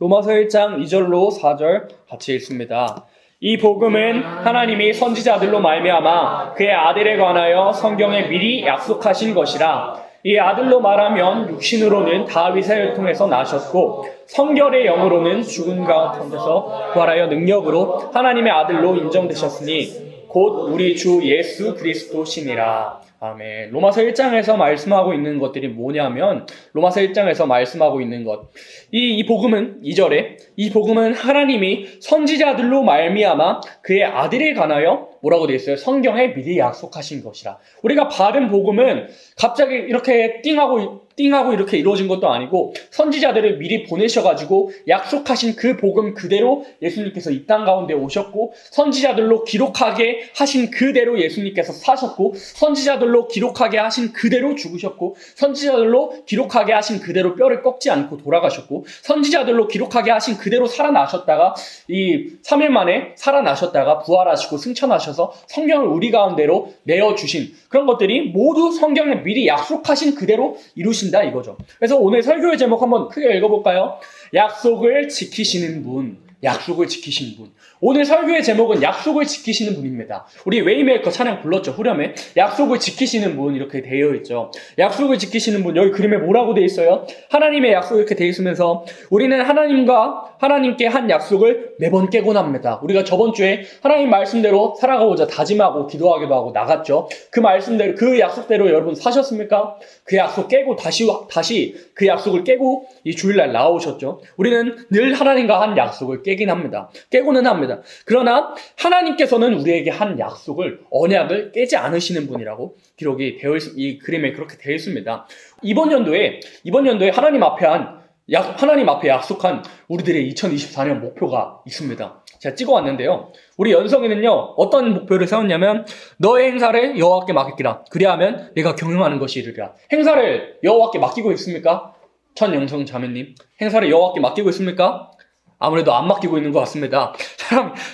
로마서 1장 2절로 4절 같이 읽습니다. 이 복음은 하나님이 선지자들로 말미암아 그의 아들에 관하여 성경에 미리 약속하신 것이라. 이 아들로 말하면 육신으로는 다윗의 혈통에서 나셨고 성결의 영으로는 죽은 가운데서 부활하여 능력으로 하나님의 아들로 인정되셨으니 곧 우리 주 예수 그리스도시니라. 아멘. 로마서 1장에서 말씀하고 있는 것들이 뭐냐면, 로마서 1장에서 말씀하고 있는 것, 이 복음은 2절에 이 복음은 하나님이 선지자들로 말미암아 그의 아들에 관하여 뭐라고 되어 있어요? 성경에 미리 약속하신 것이라. 우리가 받은 복음은 갑자기 이렇게 띵하고 이렇게 이루어진 것도 아니고 선지자들을 미리 보내셔가지고 약속하신 그 복음 그대로 예수님께서 이 땅 가운데 오셨고, 선지자들로 기록하게 하신 그대로 예수님께서 사셨고, 선지자들로 기록하게 하신 그대로 죽으셨고, 선지자들로 기록하게 하신 그대로 뼈를 꺾지 않고 돌아가셨고, 선지자들로 기록하게 하신 그대로 살아나셨다가 이 3일 만에 살아나셨다가 부활하시고 승천하셔서 성경을 우리 가운데로 내어주신 그런 것들이 모두 성경에 미리 약속하신 그대로 이루신다 이거죠. 그래서 오늘 설교의 제목 한번 크게 읽어볼까요? 약속을 지키시는 분. 약속을 지키시는 분. 오늘 설교의 제목은 약속을 지키시는 분입니다. 우리 웨이메이커 찬양 불렀죠, 후렴에. 약속을 지키시는 분 이렇게 되어 있죠. 약속을 지키시는 분, 여기 그림에 뭐라고 되어 있어요? 하나님의 약속이 이렇게 되어 있으면서 우리는 하나님께 한 약속을 매번 깨곤 합니다. 우리가 저번 주에 하나님 말씀대로 살아가고자 다짐하고 기도하기도 하고 나갔죠. 그 말씀대로, 그 약속대로 여러분 사셨습니까? 그 약속 깨고 다시 그 약속을 깨고 이 주일날 나오셨죠. 우리는 늘 하나님과 한 약속을 깨긴 합니다. 깨고는 합니다. 그러나 하나님께서는 우리에게 한 약속을, 언약을 깨지 않으시는 분이라고 기록이 이 그림에 그렇게 되어 있습니다. 이번 연도에 하나님 앞에 약속한 우리들의 2024년 목표가 있습니다. 제가 찍어왔는데요. 우리 연성이는요, 어떤 목표를 세웠냐면, 너의 행사를 여호와께 맡기라. 그리하면 내가 경영하는 것이 이르리라. 행사를 여호와께 맡기고 있습니까? 천영성 자매님, 행사를 여호와께 맡기고 있습니까? 아무래도 안 맡기고 있는 것 같습니다.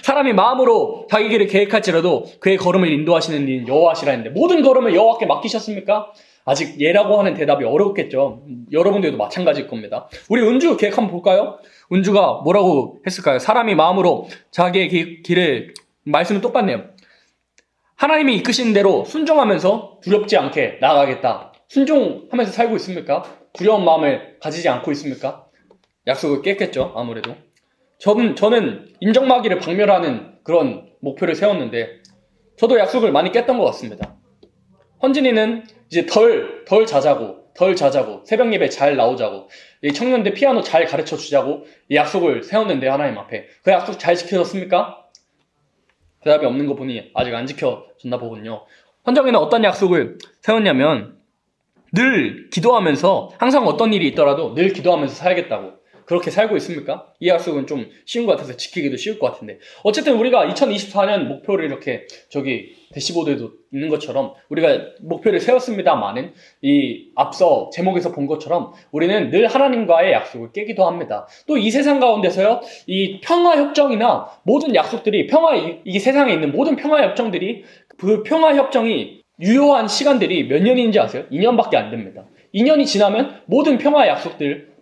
사람이 마음으로 자기 길을 계획할지라도 그의 걸음을 인도하시는 이는 여호와시라 했는데, 모든 걸음을 여호와께 맡기셨습니까? 아직 예라고 하는 대답이 어렵겠죠. 여러분들도 마찬가지일 겁니다. 우리 은주 계획 한번 볼까요? 은주가 뭐라고 했을까요? 사람이 마음으로 자기의 길을, 말씀은 똑같네요. 하나님이 이끄시는 대로 순종하면서 두렵지 않게 나아가겠다. 순종하면서 살고 있습니까? 두려운 마음을 가지지 않고 있습니까? 약속을 깼겠죠, 아무래도. 저는 인정마기를 박멸하는 그런 목표를 세웠는데, 저도 약속을 많이 깼던 것 같습니다. 헌진이는 이제 덜 자자고, 새벽 예배 잘 나오자고, 이 청년들 피아노 잘 가르쳐 주자고 이 약속을 세웠는데, 하나님 앞에. 그 약속 잘 지켜졌습니까? 대답이 없는 거 보니 아직 안 지켜졌나 보군요. 헌정이는 어떤 약속을 세웠냐면, 늘 기도하면서, 항상 어떤 일이 있더라도 늘 기도하면서 살겠다고. 그렇게 살고 있습니까? 이 약속은 좀 쉬운 것 같아서 지키기도 쉬울 것 같은데, 어쨌든 우리가 2024년 목표를 이렇게 대시보드에도 있는 것처럼 우리가 목표를 세웠습니다만은, 이 앞서 제목에서 본 것처럼 우리는 늘 하나님과의 약속을 깨기도 합니다. 또 이 세상 가운데서요, 이 평화협정이나 모든 약속들이, 이 세상에 있는 모든 평화협정들이, 그 평화협정이 유효한 시간들이 몇 년인지 아세요? 2년밖에 안 됩니다. 2년이 지나면 모든 평화 약속들,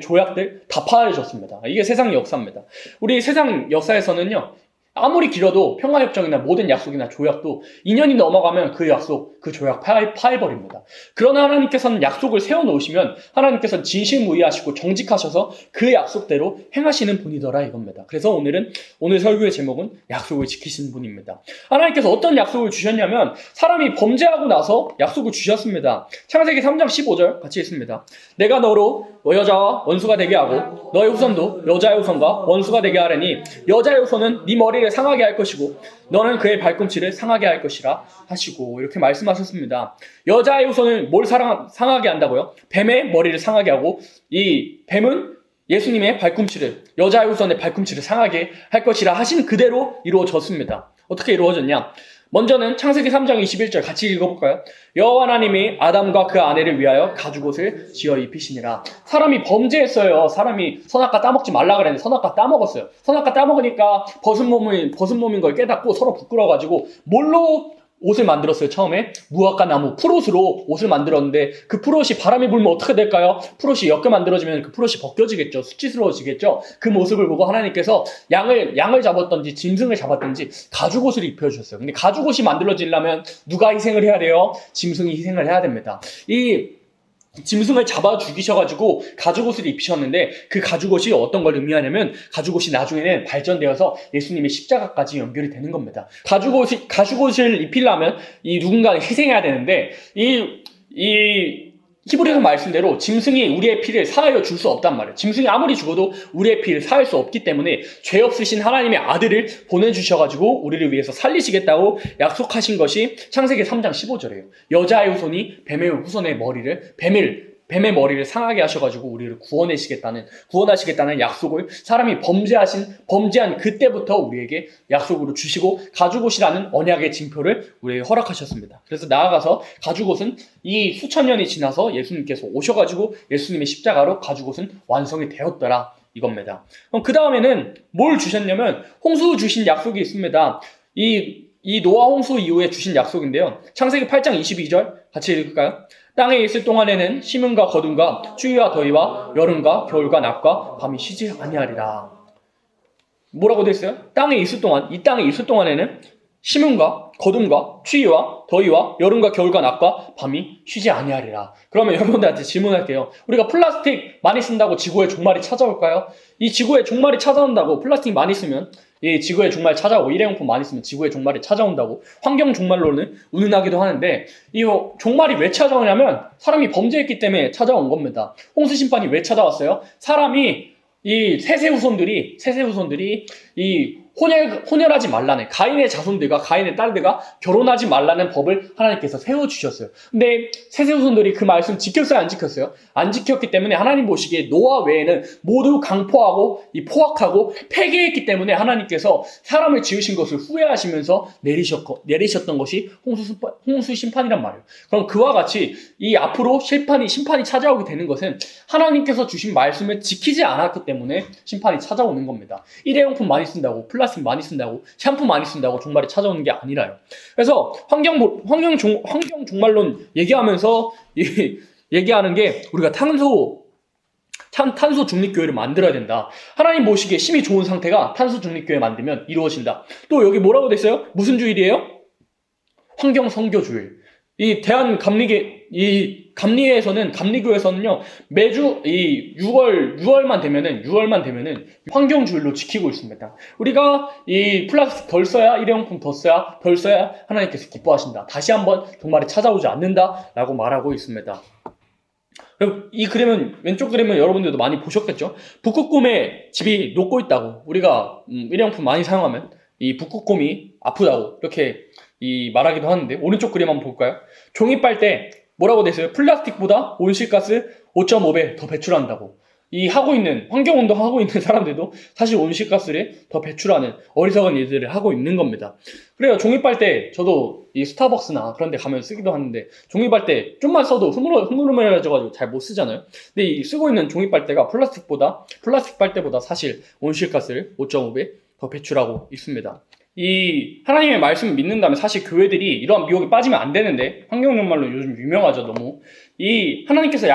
조약들 다 파해졌습니다. 이게 세상의 역사입니다. 우리 세상 역사에서는요, 아무리 길어도 평화협정이나 모든 약속이나 조약도 2년이 넘어가면 그 약속, 그 조약 파해버립니다. 그러나 하나님께서는 약속을 세워놓으시면 하나님께서는 진실무이하시고 정직하셔서 그 약속대로 행하시는 분이더라 이겁니다. 그래서 오늘 설교의 제목은 약속을 지키시는 분입니다. 하나님께서 어떤 약속을 주셨냐면, 사람이 범죄하고 나서 약속을 주셨습니다. 창세기 3장 15절 같이 읽습니다. 내가 너로 여자와 원수가 되게 하고 너의 후손도 여자의 후손과 원수가 되게 하려니 여자의 후손은 네 머리를 상하게 할 것이고 너는 그의 발꿈치를 상하게 할 것이라 하시고, 이렇게 말씀하셨습니다. 여자의 후손은 뭘 상하게 한다고요? 뱀의 머리를 상하게 하고, 이 뱀은 예수님의 발꿈치를, 여자의 후손의 발꿈치를 상하게 할 것이라 하신 그대로 이루어졌습니다. 어떻게 이루어졌냐? 먼저는 창세기 3장 21절 같이 읽어볼까요? 여호와 하나님이 아담과 그 아내를 위하여 가죽옷을 지어 입히시니라. 사람이 범죄했어요. 사람이 선악과 따먹지 말라 그랬는데 선악과 따먹었어요. 선악과 따먹으니까 벗은 몸인 걸 깨닫고 서로 부끄러워가지고 뭘로 옷을 만들었어요. 처음에 무화과 나무 푸롯으로 옷을 만들었는데 그 푸롯이 바람이 불면 어떻게 될까요? 푸롯이 옅게 만들어지면 그 푸롯이 벗겨지겠죠. 수치스러워지겠죠. 그 모습을 보고 하나님께서 양을 잡았던지 짐승을 잡았던지 가죽옷을 입혀주셨어요. 근데 가죽옷이 만들어지려면 누가 희생을 해야 돼요? 짐승이 희생을 해야 됩니다. 이 짐승을 잡아 죽이셔가지고 가죽옷을 입히셨는데 그 가죽옷이 어떤 걸 의미하냐면 가죽옷이 나중에는 발전되어서 예수님의 십자가까지 연결이 되는 겁니다. 가죽옷을 입히려면 이 누군가는 희생해야 되는데 이 히브리서 말씀대로 짐승이 우리의 피를 사하여 줄 수 없단 말이에요. 짐승이 아무리 죽어도 우리의 피를 사할 수 없기 때문에 죄 없으신 하나님의 아들을 보내주셔가지고 우리를 위해서 살리시겠다고 약속하신 것이 창세기 3장 15절이에요. 여자의 후손이 뱀의 후손의 머리를 뱀의 머리를 상하게 하셔가지고 우리를 구원하시겠다는 약속을 사람이 범죄한 그때부터 우리에게 약속으로 주시고 가죽옷이라는 언약의 징표를 우리에게 허락하셨습니다. 그래서 나아가서 가죽옷은 이 수천 년이 지나서 예수님께서 오셔가지고 예수님의 십자가로 가죽옷은 완성이 되었더라 이겁니다. 그럼 그 다음에는 뭘 주셨냐면 홍수 주신 약속이 있습니다. 이 노아 홍수 이후에 주신 약속인데요. 창세기 8장 22절 같이 읽을까요? 땅에 있을 동안에는 심음과 거둠과 추위와 더위와 여름과 겨울과 낮과 밤이 쉬지 아니하리라. 뭐라고 되어 있어요? 이 땅에 있을 동안에는 심음과 거둠과 추위와 더위와 여름과 겨울과 낮과 밤이 쉬지 아니하리라. 그러면 여러분들한테 질문할게요. 우리가 플라스틱 많이 쓴다고 지구의 종말이 찾아올까요? 이 지구의 종말이 찾아온다고 플라스틱 많이 쓰면 이 지구의 종말 찾아오고 일회용품 많이 쓰면 지구의 종말이 찾아온다고 환경 종말론을 운운하기도 하는데 이 종말이 왜 찾아오냐면 사람이 범죄했기 때문에 찾아온 겁니다. 홍수 심판이 왜 찾아왔어요? 사람이 이 세세 후손들이 이 혼혈하지 말라는 가인의 자손들과 가인의 딸들과 결혼하지 말라는 법을 하나님께서 세워주셨어요. 근데 세세 후손들이 그 말씀 지켰어요? 안 지켰어요? 안 지켰기 때문에 하나님 보시기에 노아 외에는 모두 강포하고 포악하고 폐기했기 때문에 하나님께서 사람을 지으신 것을 후회하시면서 내리셨던 것이 홍수 심판이란 말이에요. 그럼 그와 같이 이 앞으로 심판이 찾아오게 되는 것은 하나님께서 주신 말씀을 지키지 않았기 때문에 심판이 찾아오는 겁니다. 일회용품 많이 쓴다고 플라스틱 많이 쓴다고 샴푸 많이 쓴다고 종말이 찾아오는 게 아니라요. 그래서 환경 종말론 얘기하면서 얘기하는 게 우리가 탄소 중립교회를 만들어야 된다. 하나님 보시기에 힘이 좋은 상태가 탄소 중립교회 만들면 이루어진다. 또 여기 뭐라고 됐어요? 무슨 주일이에요? 환경 선교주일. 이 감리교에서는요, 매주 이 6월만 되면은 환경주일로 지키고 있습니다. 우리가 이 플라스틱 덜 써야, 일회용품 덜 써야 하나님께서 기뻐하신다. 다시 한번 종말이 찾아오지 않는다라고 말하고 있습니다. 이 그림은, 왼쪽 그림은 여러분들도 많이 보셨겠죠? 북극곰의 집이 녹고 있다고. 우리가 일회용품 많이 사용하면 이 북극곰이 아프다고 이렇게 말하기도 하는데, 오른쪽 그림 한번 볼까요? 종이 빨대 뭐라고 돼 있어요? 플라스틱보다 온실가스 5.5배 더 배출한다고. 환경운동 하고 있는 사람들도 사실 온실가스를 더 배출하는 어리석은 일들을 하고 있는 겁니다. 그래요. 종이빨대, 저도 이 스타벅스나 그런 데 가면 쓰기도 하는데, 종이빨대 좀만 써도 흐물흐물해져가지고 잘 못 쓰잖아요. 근데 이 쓰고 있는 종이빨대가 플라스틱 빨대보다 사실 온실가스를 5.5배 더 배출하고 있습니다. 이 하나님의 말씀을 믿는다면 사실 교회들이 이러한 미혹에 빠지면 안 되는데, 환경종말론 요즘 유명하죠, 너무. 이 하나님께서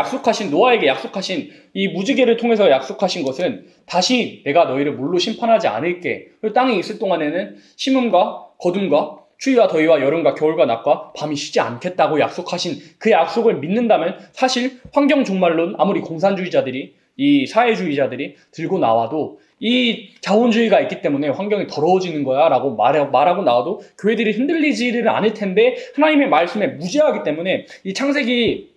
노아에게 약속하신 이 무지개를 통해서 약속하신 것은 다시 내가 너희를 물로 심판하지 않을게. 그리고 땅에 있을 동안에는 심음과 거둠과 추위와 더위와 여름과 겨울과 낮과 밤이 쉬지 않겠다고 약속하신 그 약속을 믿는다면 사실 환경종말론, 아무리 공산주의자들이, 이 사회주의자들이 들고 나와도 이 자본주의가 있기 때문에 환경이 더러워지는 거야 라고 말하고 나와도 교회들이 흔들리지를 않을 텐데, 하나님의 말씀에 무지하기 때문에 이 창세기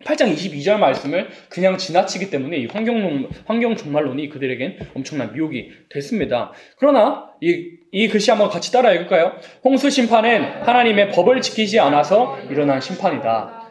8장 22절 말씀을 그냥 지나치기 때문에 이 환경 종말론이 그들에겐 엄청난 미혹이 됐습니다. 그러나 이 글씨 한번 같이 따라 읽을까요? 홍수 심판은 하나님의 법을 지키지 않아서 일어난 심판이다.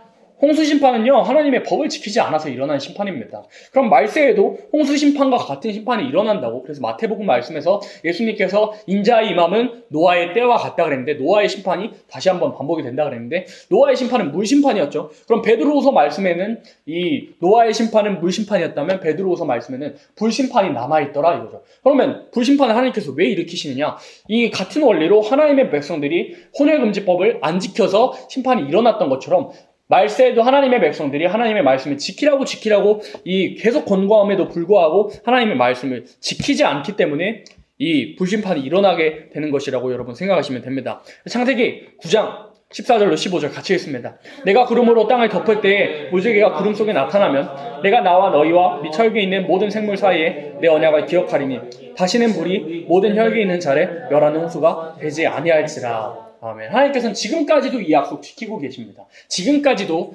홍수 심판은요, 하나님의 법을 지키지 않아서 일어난 심판입니다. 그럼 말세에도 홍수 심판과 같은 심판이 일어난다고. 그래서 마태복음 말씀에서 예수님께서 인자의 임함은 노아의 때와 같다 그랬는데, 노아의 심판이 다시 한번 반복이 된다 그랬는데, 노아의 심판은 물 심판이었죠. 그럼 베드로후서 말씀에는 이 노아의 심판은 물 심판이었다면 베드로후서 말씀에는 불 심판이 남아있더라 이거죠. 그러면 불 심판을 하나님께서 왜 일으키시느냐? 이 같은 원리로 하나님의 백성들이 혼혈금지법을 안 지켜서 심판이 일어났던 것처럼, 말세에도 하나님의 백성들이 하나님의 말씀을 지키라고 이 계속 권고함에도 불구하고 하나님의 말씀을 지키지 않기 때문에 이 불심판이 일어나게 되는 것이라고 여러분 생각하시면 됩니다. 창세기 9장 14절로 15절 같이 읽습니다. 내가 구름으로 땅을 덮을 때에 무지개가 구름 속에 나타나면 내가 나와 너희와 및 혈기에 있는 모든 생물 사이에 내 언약을 기억하리니 다시는 물이 모든 혈기에 있는 자를 멸하는 홍수가 되지 아니할지라. 아멘. 하나님께서는 지금까지도 이 약속 지키고 계십니다. 지금까지도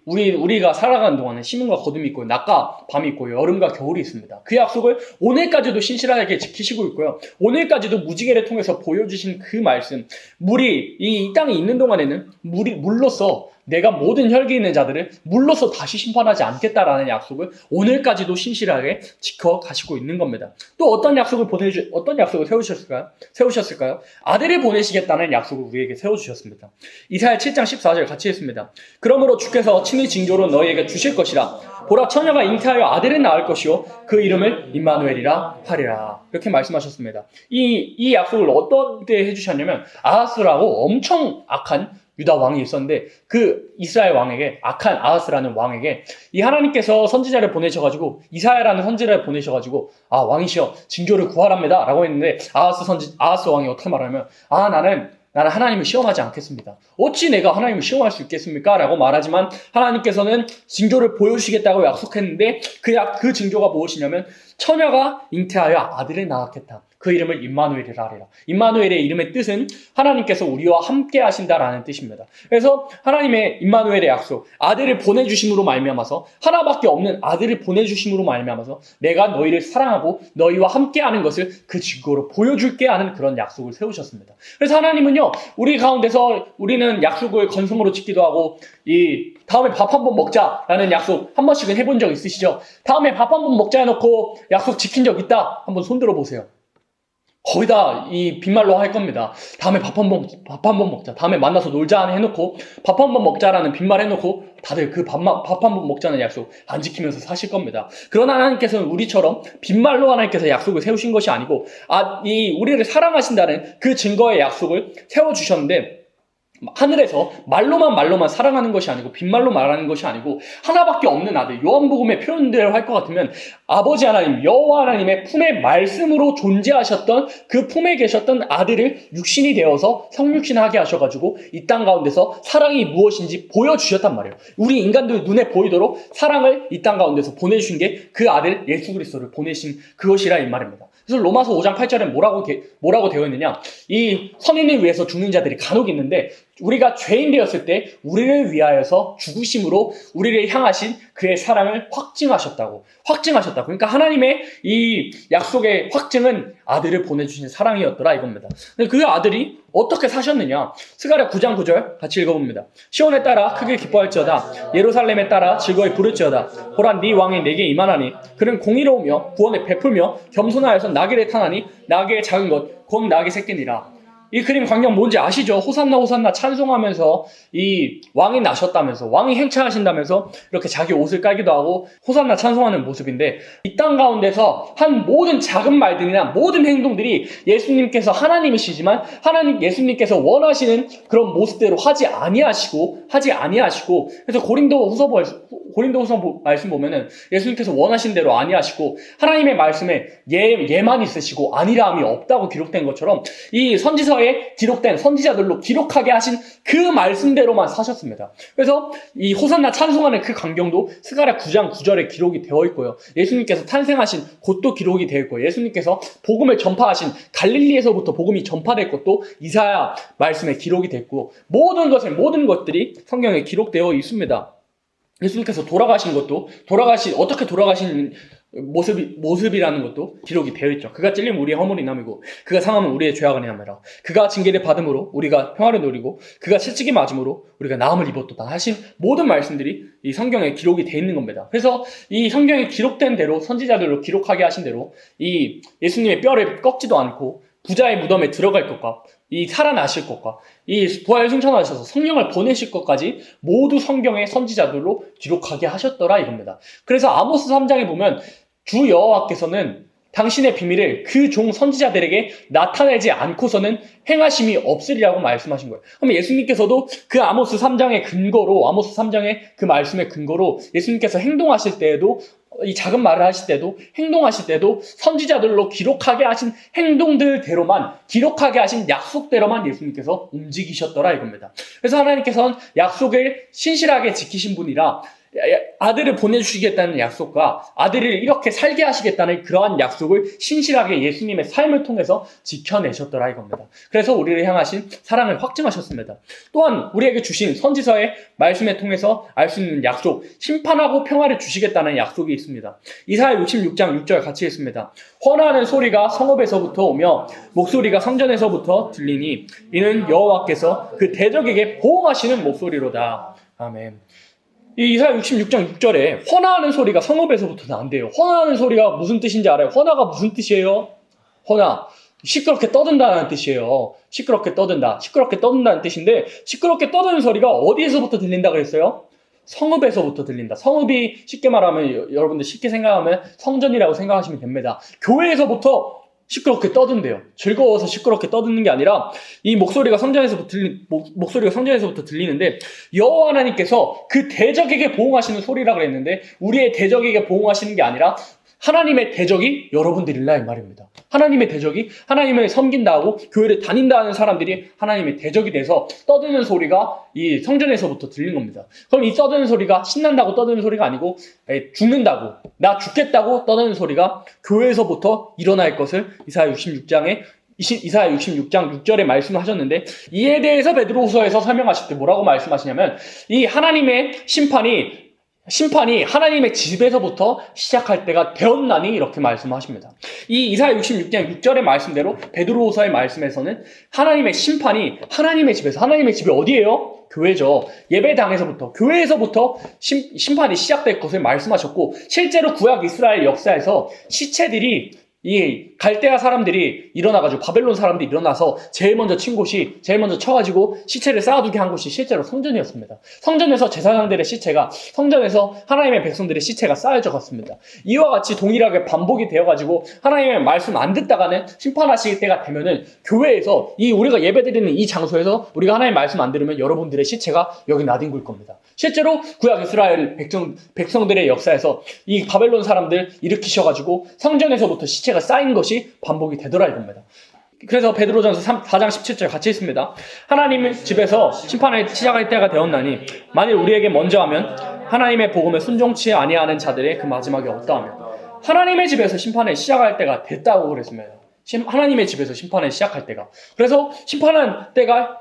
우리가 살아가는 동안에 시몬과 거둠이 있고 낮과 밤이 있고 여름과 겨울이 있습니다. 그 약속을 오늘까지도 신실하게 지키시고 있고요. 오늘까지도 무지개를 통해서 보여주신 그 말씀, 물이 이 땅에 있는 동안에는 물로서 내가 모든 혈기 있는 자들을 물로서 다시 심판하지 않겠다라는 약속을 오늘까지도 신실하게 지켜가시고 있는 겁니다. 또 어떤 약속을 세우셨을까요? 아들을 보내시겠다는 약속을 우리에게 세워주셨습니다. 이사야 7장 14절 같이 읽습니다. 그러므로 주께서 친히 징조로 너희에게 주실 것이라. 보라, 처녀가 잉태하여 아들을 낳을 것이요 그 이름을 임마누엘이라 하리라. 이렇게 말씀하셨습니다. 이 약속을 어떤 때 해주셨냐면, 아하스라고 엄청 악한 유다 왕이 있었는데, 그 이스라엘 왕에게, 악한 아하스라는 왕에게 이 하나님께서 선지자를 보내셔가지고, 이사야라는 선지자를 보내셔가지고, 왕이시여 징조를 구하랍니다 라고 했는데, 아하스 왕이 어떻게 말하냐면, 나는 하나님을 시험하지 않겠습니다. 어찌 내가 하나님을 시험할 수 있겠습니까? 라고 말하지만, 하나님께서는 징조를 보여주시겠다고 약속했는데, 그 징조가 무엇이냐면, 처녀가 잉태하여 아들을 낳았겠다. 그 이름을 임마누엘이라 하리라. 임마누엘의 이름의 뜻은 하나님께서 우리와 함께 하신다라는 뜻입니다. 그래서 하나님의 임마누엘의 약속, 아들을 보내주심으로 말미암아서, 하나밖에 없는 아들을 보내주심으로 말미암아서 내가 너희를 사랑하고 너희와 함께 하는 것을 그 증거로 보여줄게 하는 그런 약속을 세우셨습니다. 그래서 하나님은요, 우리 가운데서 우리는 약속을 건성으로 짓기도 하고, 다음에 밥 한번 먹자라는 약속 한 번씩은 해본 적 있으시죠? 다음에 밥 한번 먹자 해놓고 약속 지킨 적 있다? 한번 손 들어보세요. 거의 다 이 빈말로 할 겁니다. 다음에 밥 한번 먹자. 다음에 만나서 놀자 해놓고 밥 한번 먹자라는 빈말 해놓고 다들 그 밥 한번 먹자는 약속 안 지키면서 사실 겁니다. 그러나 하나님께서는 우리처럼 빈말로 하나님께서 약속을 세우신 것이 아니고 우리를 사랑하신다는 그 증거의 약속을 세워주셨는데, 하늘에서 말로만 사랑하는 것이 아니고 빈말로 말하는 것이 아니고 하나밖에 없는 아들, 요한복음의 표현대로 할 것 같으면 아버지 하나님, 여호와 하나님의 품의 말씀으로 존재하셨던 그 품에 계셨던 아들을 육신이 되어서 성육신하게 하셔가지고 이 땅 가운데서 사랑이 무엇인지 보여주셨단 말이에요. 우리 인간들 눈에 보이도록 사랑을 이 땅 가운데서 보내주신 게 그 아들 예수 그리스도를 보내신 그것이라 이 말입니다. 그래서 로마서 5장 8절에 뭐라고 되어 있느냐? 이 선인을 위해서 죽는 자들이 간혹 있는데, 우리가 죄인 되었을 때 우리를 위하여서 죽으심으로 우리를 향하신 그의 사랑을 확증하셨다고. 그러니까 하나님의 이 약속의 확증은 아들을 보내주신 사랑이었더라 이겁니다. 근데 그 아들이 어떻게 사셨느냐? 스가랴 9장 9절 같이 읽어봅니다. 시온에 따라 크게 기뻐할지어다. 예루살렘에 따라 즐거이 부를지어다. 보라, 네 왕이 내게 임하나니 그는 공의로우며 구원을 베풀며 겸손하여서 나귀를 타나니 나귀의 작은 것 곧 나귀 새끼니라. 이 그림 광경 뭔지 아시죠? 호산나 호산나 찬송하면서 이 왕이 나셨다면서, 왕이 행차하신다면서 이렇게 자기 옷을 깔기도 하고 호산나 찬송하는 모습인데, 이 땅 가운데서 한 모든 작은 말들이나 모든 행동들이 예수님께서 하나님이시지만 예수님께서 원하시는 그런 모습대로 하지 아니하시고 그래서 고린도후서 말씀 보면은 예수님께서 원하신 대로 아니하시고 하나님의 말씀에 예만 있으시고 아니라함이 없다고 기록된 것처럼, 이 선지서에 기록된 선지자들로 기록하게 하신 그 말씀대로만 사셨습니다. 그래서 이 호산나 찬송하는 그 광경도 스가랴 9장 9절에 기록이 되어 있고요. 예수님께서 탄생하신 곳도 기록이 되어 있고, 예수님께서 복음을 전파하신 갈릴리에서부터 복음이 전파될 것도 이사야 말씀에 기록이 됐고, 모든 것들이 성경에 기록되어 있습니다. 예수님께서 돌아가신 것도 어떻게 모습이라는 것도 기록이 되어 있죠. 그가 찔림 우리의 허물이 남이고 그가 상함은 우리의 죄악을 내함이라. 그가 징계를 받음으로 우리가 평화를 누리고 그가 채찍에 맞음으로 우리가 나음을 입었도다 하신 모든 말씀들이 이 성경에 기록이 되어 있는 겁니다. 그래서 이 성경에 기록된 대로 선지자들로 기록하게 하신 대로 이 예수님의 뼈를 꺾지도 않고 부자의 무덤에 들어갈 것과 이 살아나실 것과 이 부활 승천하셔서 성령을 보내실 것까지 모두 성경의 선지자들로 기록하게 하셨더라 이겁니다. 그래서 아모스 3장에 보면 주 여호와께서는 당신의 비밀을 그 종 선지자들에게 나타내지 않고서는 행하심이 없으리라고 말씀하신 거예요. 그럼 예수님께서도 그 아모스 3장의 근거로, 아모스 3장의 그 말씀의 근거로 예수님께서 행동하실 때에도 이 작은 말을 하실 때도 행동하실 때도 선지자들로 기록하게 하신 행동들대로만 기록하게 하신 약속대로만 예수님께서 움직이셨더라 이겁니다. 그래서 하나님께서는 약속을 신실하게 지키신 분이라 아들을 보내주시겠다는 약속과 아들을 이렇게 살게 하시겠다는 그러한 약속을 신실하게 예수님의 삶을 통해서 지켜내셨더라 이겁니다. 그래서 우리를 향하신 사랑을 확증하셨습니다. 또한 우리에게 주신 선지서의 말씀을 통해서 알 수 있는 약속, 심판하고 평화를 주시겠다는 약속이 있습니다. 이사야 66장 6절 같이 읽습니다. 헌하는 소리가 성읍에서부터 오며 목소리가 성전에서부터 들리니 이는 여호와께서 그 대적에게 보응하시는 목소리로다. 아멘. 이 이사야 66장 6절에 헌화하는 소리가 성읍에서부터 나온대요. 헌화하는 소리가 무슨 뜻인지 알아요? 헌화가 무슨 뜻이에요? 헌화. 시끄럽게 떠든다는 뜻이에요. 시끄럽게 떠든다. 시끄럽게 떠든다는 뜻인데 시끄럽게 떠드는 소리가 어디에서부터 들린다 그랬어요? 성읍에서부터 들린다. 성읍이 쉽게 말하면 여러분들 쉽게 생각하면 성전이라고 생각하시면 됩니다. 교회에서부터 시끄럽게 떠든대요. 즐거워서 시끄럽게 떠드는 게 아니라 이 목소리가 성전에서부터 들리는데 여호와 하나님께서 그 대적에게 보응하시는 소리라 그랬는데 우리의 대적에게 보응하시는 게 아니라 하나님의 대적이 여러분들이라 이 말입니다. 하나님의 대적이 하나님을 섬긴다 하고 교회를 다닌다 하는 사람들이 하나님의 대적이 돼서 떠드는 소리가 이 성전에서부터 들린 겁니다. 그럼 이 떠드는 소리가 신난다고 떠드는 소리가 아니고 죽는다고, 나 죽겠다고 떠드는 소리가 교회에서부터 일어날 것을 이사야 66장 6절에 말씀하셨는데 이에 대해서 베드로후서에서 설명하실 때 뭐라고 말씀하시냐면 이 하나님의 심판이 하나님의 집에서부터 시작할 때가 되었나니 이렇게 말씀하십니다. 이 이사야 66장 6절의 말씀대로 베드로후서의 말씀에서는 하나님의 심판이 하나님의 집에서 하나님의 집이 어디예요? 교회죠. 예배당에서부터 교회에서부터 심판이 시작될 것을 말씀하셨고 실제로 구약 이스라엘 역사에서 시체들이 이 갈대아 사람들이 일어나가지고 바벨론 사람들이 일어나서 제일 먼저 쳐가지고 시체를 쌓아두게 한 곳이 실제로 성전이었습니다. 성전에서 제사장들의 시체가 성전에서 하나님의 백성들의 시체가 쌓여져 갔습니다. 이와 같이 동일하게 반복이 되어가지고 하나님의 말씀 안 듣다가는 심판하실 때가 되면은 교회에서 우리가 예배드리는 이 장소에서 우리가 하나님의 말씀 안 들으면 여러분들의 시체가 여기 나뒹굴 겁니다. 실제로 구약 이스라엘 백성들의 역사에서 이 바벨론 사람들 일으키셔가지고 성전에서부터 시체가 쌓인 것이 반복이 되더라 이겁니다. 그래서 베드로전서 4장 17절 같이 있습니다. 하나님의 집에서 심판을 시작할 때가 되었나니 만일 우리에게 먼저 하면 하나님의 복음에 순종치 아니하는 자들의 그 마지막이 어떠하며 하나님의 집에서 심판을 시작할 때가 됐다고 그랬습니다. 하나님의 집에서 심판을 시작할 때가. 그래서 심판할 때가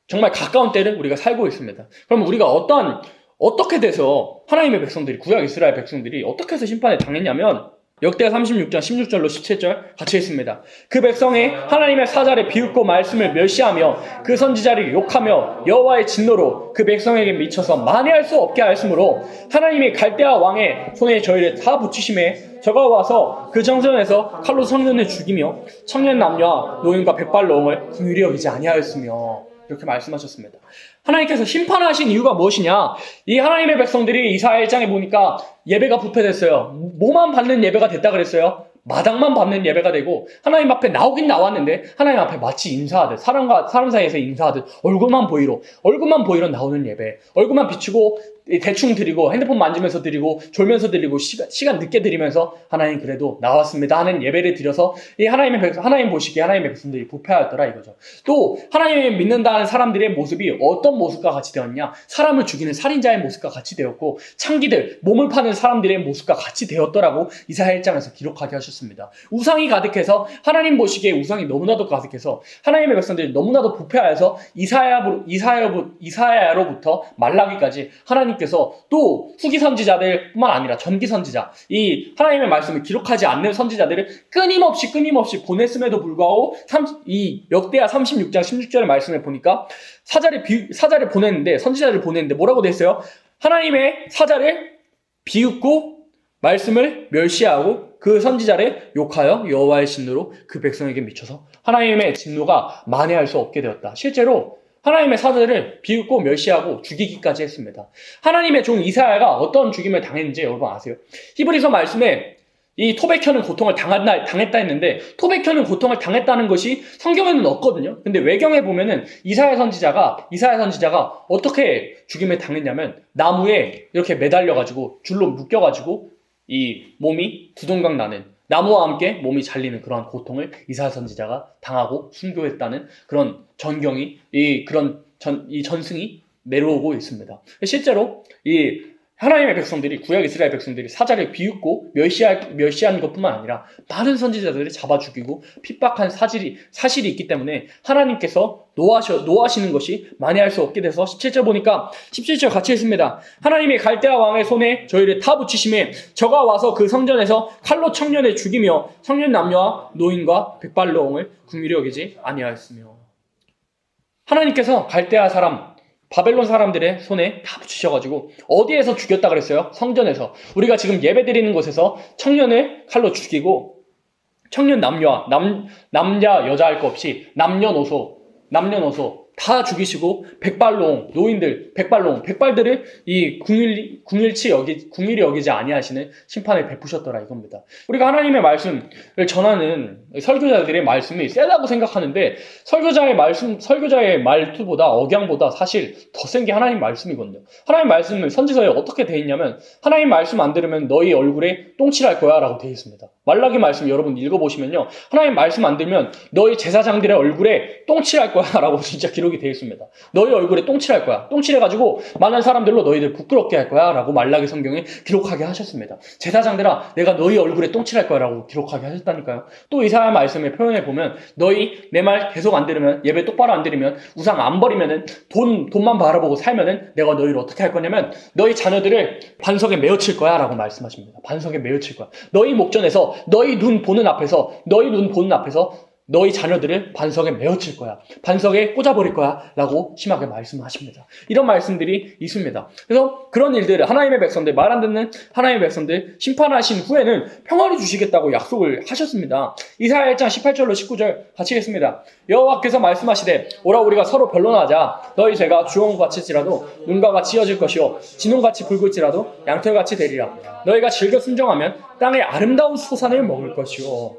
정말 가까운 때를 우리가 살고 있습니다. 그럼 우리가 어떻게 돼서 하나님의 백성들이 구약 이스라엘 백성들이 어떻게 해서 심판에 당했냐면 역대하 36장 16절로 17절 같이 있습니다. 그 백성이 하나님의 사자를 비웃고 말씀을 멸시하며 그 선지자를 욕하며 여호와의 진노로 그 백성에게 미쳐서 만회할 수 없게 하였으므로 하나님이 갈대아 왕의 손에 저희를 다 붙이심에 저가 와서 그 정선에서 칼로 청년을 죽이며 청년 남녀와 노인과 백발노음을 긍휼히 여기지 아니하였으며 이렇게 말씀하셨습니다. 하나님께서 심판하신 이유가 무엇이냐? 이 하나님의 백성들이 이사야 1장에 보니까 예배가 부패됐어요. 뭐만 받는 예배가 됐다 그랬어요? 마당만 받는 예배가 되고 하나님 앞에 나오긴 나왔는데 하나님 앞에 마치 인사하듯 사람과 사람 사이에서 인사하듯 얼굴만 보이러 나오는 예배, 얼굴만 비추고 대충 드리고 핸드폰 만지면서 드리고 졸면서 드리고 시간 늦게 드리면서 하나님 그래도 나왔습니다 하는 예배를 드려서 이 하나님 보시기에 하나님의 백성들이 부패하였더라 이거죠. 또 하나님을 믿는다는 사람들의 모습이 어떤 모습과 같이 되었냐? 사람을 죽이는 살인자의 모습과 같이 되었고 창기들 몸을 파는 사람들의 모습과 같이 되었더라고 이사야 1장에서 기록하게 하셨습니다. 하셨습니다. 우상이 가득해서 하나님 보시기에 우상이 너무나도 가득해서 하나님의 백성들이 너무나도 부패하여서 이사야로부터 말라기까지 하나님께서 또 후기 선지자들뿐만 아니라 전기 선지자, 이 하나님의 말씀을 기록하지 않는 선지자들을 끊임없이 보냈음에도 불구하고 이 역대하 36장 16절의 말씀을 보니까 사자를 보냈는데, 선지자를 보냈는데 뭐라고 돼 있어요? 하나님의 사자를 비웃고 말씀을 멸시하고 그 선지자를 욕하여 여호와의 진노로 그 백성에게 미쳐서 하나님의 진노가 만회할 수 없게 되었다. 실제로 하나님의 사자를 비웃고 멸시하고 죽이기까지 했습니다. 하나님의 종 이사야가 어떤 죽임을 당했는지 여러분 아세요? 히브리서 말씀에 이 토백혀는 고통을 당했다 했는데, 토백혀는 고통을 당했다는 것이 성경에는 없거든요. 근데 외경에 보면은 이사야 선지자가 어떻게 죽임을 당했냐면, 나무에 이렇게 매달려가지고 줄로 묶여가지고 이 몸이 두동강 나는, 나무와 함께 몸이 잘리는 그러한 고통을 이사야 선지자가 당하고 순교했다는 그런 전경이, 이 전승이 내려오고 있습니다. 실제로 이 하나님의 백성들이, 구약 이스라엘 백성들이 사자를 비웃고 멸시한 것뿐만 아니라 많은 선지자들을 잡아 죽이고 핍박한 사실이 있기 때문에 하나님께서 노하시는 것이 만회할 수 없게 돼서 17절 보니까 17절 같이 했습니다. 하나님이 갈대아 왕의 손에 저희를 다 붙이심에 저가 와서 그 성전에서 칼로 청년을 죽이며 청년 남녀와 노인과 백발노홍을 긍휼히 여기지 아니하였으며, 하나님께서 갈대아 사람, 바벨론 사람들의 손에 다 붙이셔가지고 어디에서 죽였다 그랬어요? 성전에서. 우리가 지금 예배 드리는 곳에서 청년을 칼로 죽이고, 청년 남녀와 남자 여자 할 거 없이 남녀노소 다 죽이시고, 백발노홍 노인들, 백발들을 이 궁일이 여기지 아니하시는 심판을 베푸셨더라 이겁니다. 우리가 하나님의 말씀을 전하는 설교자들의 말씀이 세다고 생각하는데, 설교자의 말투보다 억양보다 사실 더 센 게 하나님 말씀이거든요. 하나님 말씀은 선지서에 어떻게 돼 있냐면, 하나님 말씀 안 들으면 너희 얼굴에 똥칠할 거야 라고 되어 있습니다. 말라기 말씀 여러분 읽어보시면요, 하나님 말씀 안 들으면 너희 제사장들의 얼굴에 똥칠할 거야 라고 진짜 기록이 되어 있습니다. 너희 얼굴에 똥칠할 거야. 똥칠해가지고 많은 사람들로 너희들 부끄럽게 할 거야 라고 말라기 성경에 기록하게 하셨습니다. 제사장들아, 내가 너희 얼굴에 똥칠할 거야 라고 기록하게 하셨다니까요. 또 이사야 말씀의 표현에 보면, 너희 내 말 계속 안 들으면, 예배 똑바로 안 드리면, 우상 안 버리면은, 돈만 바라보고 살면은 내가 너희를 어떻게 할 거냐면 너희 자녀들을 반석에 메어칠 거야 라고 말씀하십니다. 반석에 메어칠 거야. 너희 목전에서, 너희 눈 보는 앞에서 너희 자녀들을 반석에 메어칠 거야. 반석에 꽂아버릴 거야 라고 심하게 말씀하십니다. 이런 말씀들이 있습니다. 그래서 그런 일들을 하나님의 백성들, 말 안 듣는 하나님의 백성들 심판하신 후에는 평화를 주시겠다고 약속을 하셨습니다. 이사야 1장 18절로 19절 같이 읽겠습니다. 여호와께서 말씀하시되, 오라 우리가 서로 변론하자. 너희 죄가 주홍같이지라도 눈과 같이 이어질 것이요 진홍같이 붉을지라도 양털같이 되리라. 너희가 즐겨 순종하면 땅의 아름다운 소산을 먹을 것이요.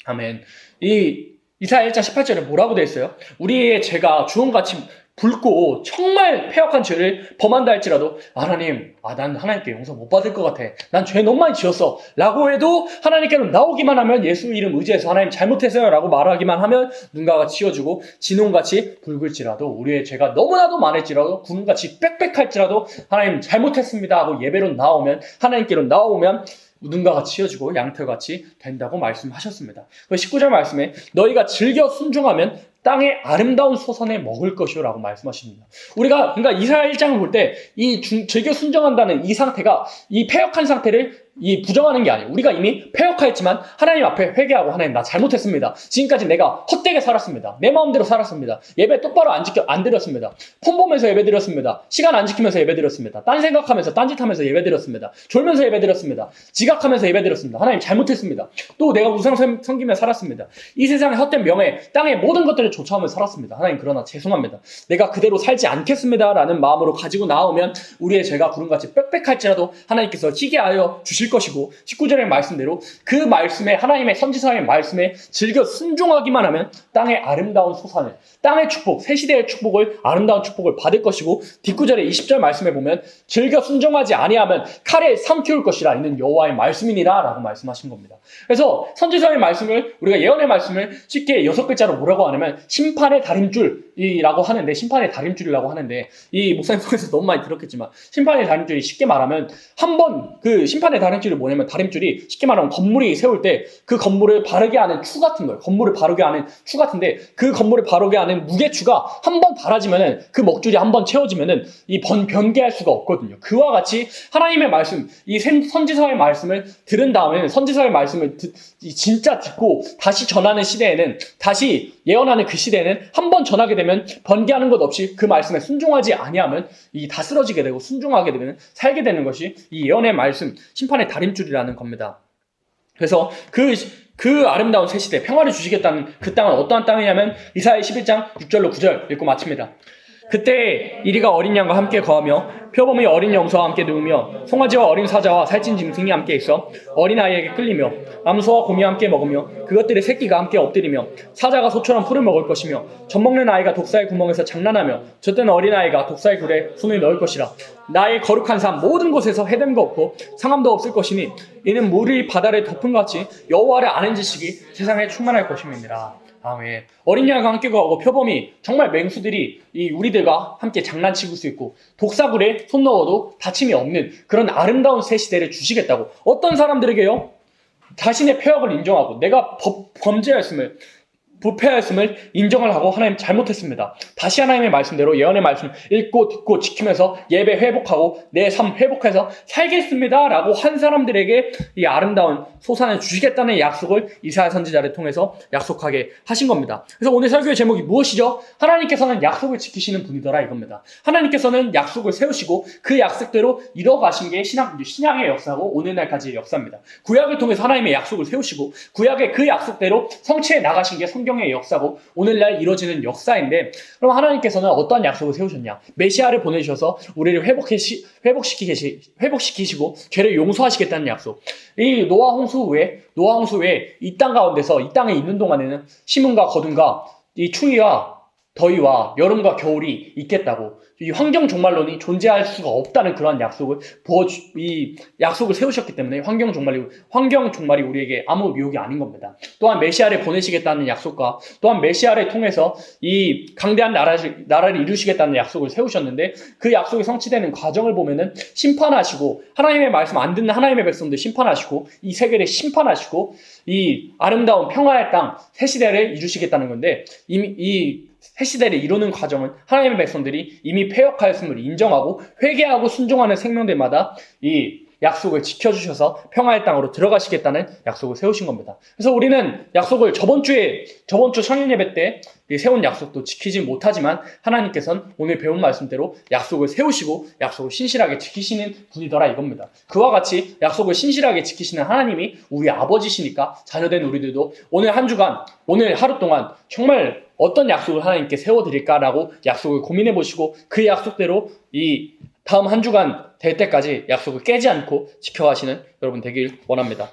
아멘. 이사야 1장 18절에 뭐라고 되어 있어요? 우리의 죄가 주홍같이 붉고 정말 패역한 죄를 범한다 할지라도, 하나님, 난 하나님께 용서 못 받을 것 같아. 난 죄 너무 많이 지었어. 라고 해도 하나님께는 나오기만 하면, 예수 이름 의지해서 하나님 잘못했어요 라고 말하기만 하면 눈과 같이 치워주고, 진홍같이 붉을지라도, 우리의 죄가 너무나도 많을지라도, 구름같이 빽빽할지라도 하나님 잘못했습니다 하고 예배로 나오면, 하나님께로 나오면 눈과 같이 치워주고 양털같이 된다고 말씀하셨습니다. 19절 말씀에 너희가 즐겨 순종하면 땅의 아름다운 소산에 먹을 것이요 라고 말씀하십니다. 우리가 그러니까 이사야 1장을 볼 때 이 즐겨 순종한다는 이 상태가, 이 패역한 상태를 부정하는 게 아니에요. 우리가 이미 패역하였지만 하나님 앞에 회개하고, 하나님 나 잘못했습니다. 지금까지 내가 헛되게 살았습니다. 내 마음대로 살았습니다. 예배 똑바로 안 드렸습니다. 폰 보면서 예배 드렸습니다. 시간 안 지키면서 예배 드렸습니다. 딴 생각하면서 딴짓하면서 예배 드렸습니다. 졸면서 예배 드렸습니다. 지각하면서 예배 드렸습니다. 하나님 잘못했습니다. 또 내가 우상 섬기며 살았습니다. 이 세상의 헛된 명예, 땅의 모든 것들을 쫓아오며 살았습니다. 하나님 그러나 죄송합니다. 내가 그대로 살지 않겠습니다 라는 마음으로 가지고 나오면 우리의 죄가 구름같이 빽빽할지라도 하나님께서 희게 하여 주실 것이고, 19절의 말씀대로 그 말씀에, 하나님의 선지서의 말씀에 즐겨 순종하기만 하면 땅의 아름다운 소산을, 땅의 축복, 새 시대의 축복을, 아름다운 축복을 받을 것이고, 뒷구절의 20절 말씀에 보면 즐겨 순종하지 아니하면 칼에 삼키울 것이라 이는 여호와의 말씀이니라 라고 말씀하신 겁니다. 그래서 선지서의 말씀을, 우리가 예언의 말씀을 쉽게 6글자로 뭐라고 하냐면 심판의 다림줄, 다림줄이라고 하는데, 심판의 다림줄이라고 하는데, 이 목사님 통해서 너무 많이 들었겠지만, 심판의 다림줄이 쉽게 말하면, 한 번, 그 심판의 다림줄이 뭐냐면, 다림줄이 쉽게 말하면 건물이 세울 때, 그 건물을 바르게 하는 추 같은 거예요. 건물을 바르게 하는 추 같은데, 그 건물을 바르게 하는 무게추가 한 번 달아지면은, 그 먹줄이 한 번 채워지면은, 변개할 수가 없거든요. 그와 같이 하나님의 말씀, 이 선지서의 말씀을 들은 다음에는, 선지서의 말씀을 진짜 듣고 다시 전하는 시대에는, 다시 예언하는 그 시대에는 한 번 전하게 되면 번개하는 것 없이 그 말씀에 순종하지 아니하면 다 쓰러지게 되고, 순종하게 되면 살게 되는 것이 이 예언의 말씀, 심판의 다림줄이라는 겁니다. 그래서 그 아름다운 새 시대, 평화를 주시겠다는 그 땅은 어떠한 땅이냐면, 이사야 11장 6절로 9절 읽고 마칩니다. 그때 이리가 어린 양과 함께 거하며 표범이 어린 염소와 함께 누우며 송아지와 어린 사자와 살찐 짐승이 함께 있어 어린아이에게 끌리며 암소와 곰이 함께 먹으며 그것들의 새끼가 함께 엎드리며 사자가 소처럼 풀을 먹을 것이며 젖먹는 아이가 독사의 구멍에서 장난하며 젖된 어린아이가 독사의 굴에 손을 넣을 것이라. 나의 거룩한 삶 모든 곳에서 해됨도 없고 상함도 없을 것이니 이는 물이 바다를 덮은 같이 여호와를 아는 지식이 세상에 충만할 것임이니라. 아멘. 어린 양과 함께 거하고 표범이, 정말 맹수들이 우리들과 함께 장난치고 수 있고 독사굴에 손 넣어도 다침이 없는 그런 아름다운 새 시대를 주시겠다고. 어떤 사람들에게요? 자신의 폐역을 인정하고 내가 범죄하였음을, 부패하였음을 인정을 하고 하나님 잘못했습니다. 다시 하나님의 말씀대로 예언의 말씀 읽고 듣고 지키면서 예배 회복하고 내 삶 회복해서 살겠습니다 라고 한 사람들에게 이 아름다운 소산을 주시겠다는 약속을 이사야 선지자를 통해서 약속하게 하신 겁니다. 그래서 오늘 설교의 제목이 무엇이죠? 하나님께서는 약속을 지키시는 분이더라 이겁니다. 하나님께서는 약속을 세우시고 그 약속대로 이뤄가신 게 신약의 역사고 오늘날까지의 역사입니다. 구약을 통해서 하나님의 약속을 세우시고 구약의 그 약속대로 성취해 나가신 게 성경의 역사고 오늘날 이루어지는 역사인데, 그럼 하나님께서는 어떠한 약속을 세우셨냐? 메시아를 보내주셔서 우리를 회복시키시고 죄를 용서하시겠다는 약속. 이 노아 홍수 후에 이 땅 가운데서, 이 땅에 있는 동안에는 심음과 거둠과 이 추위와 더위와 여름과 겨울이 있겠다고, 이 환경 종말론이 존재할 수가 없다는 그런 약속을 약속을 세우셨기 때문에 환경 종말이 우리에게 아무 미혹이 아닌 겁니다. 또한 메시아를 보내시겠다는 약속과 또한 메시아를 통해서 이 강대한 나라를 이루시겠다는 약속을 세우셨는데, 그 약속이 성취되는 과정을 보면은 심판하시고, 하나님의 말씀 안 듣는 하나님의 백성들 심판하시고, 이 세계를 심판하시고, 이 아름다운 평화의 땅 새 시대를 이루시겠다는 건데, 이미 이 새 시대를 이루는 과정은 하나님의 백성들이 이미 패역하였음을 인정하고 회개하고 순종하는 생명들마다 이 약속을 지켜주셔서 평화의 땅으로 들어가시겠다는 약속을 세우신 겁니다. 그래서 우리는 약속을 저번 주 청년 예배 때 세운 약속도 지키지 못하지만 하나님께서는 오늘 배운 말씀대로 약속을 세우시고 약속을 신실하게 지키시는 분이더라 이겁니다. 그와 같이 약속을 신실하게 지키시는 하나님이 우리 아버지시니까 자녀된 우리들도 오늘 한 주간, 오늘 하루 동안 정말 어떤 약속을 하나님께 세워드릴까라고 약속을 고민해 보시고 그 약속대로 이 다음 한 주간 될 때까지 약속을 깨지 않고 지켜가시는 여러분 되길 원합니다.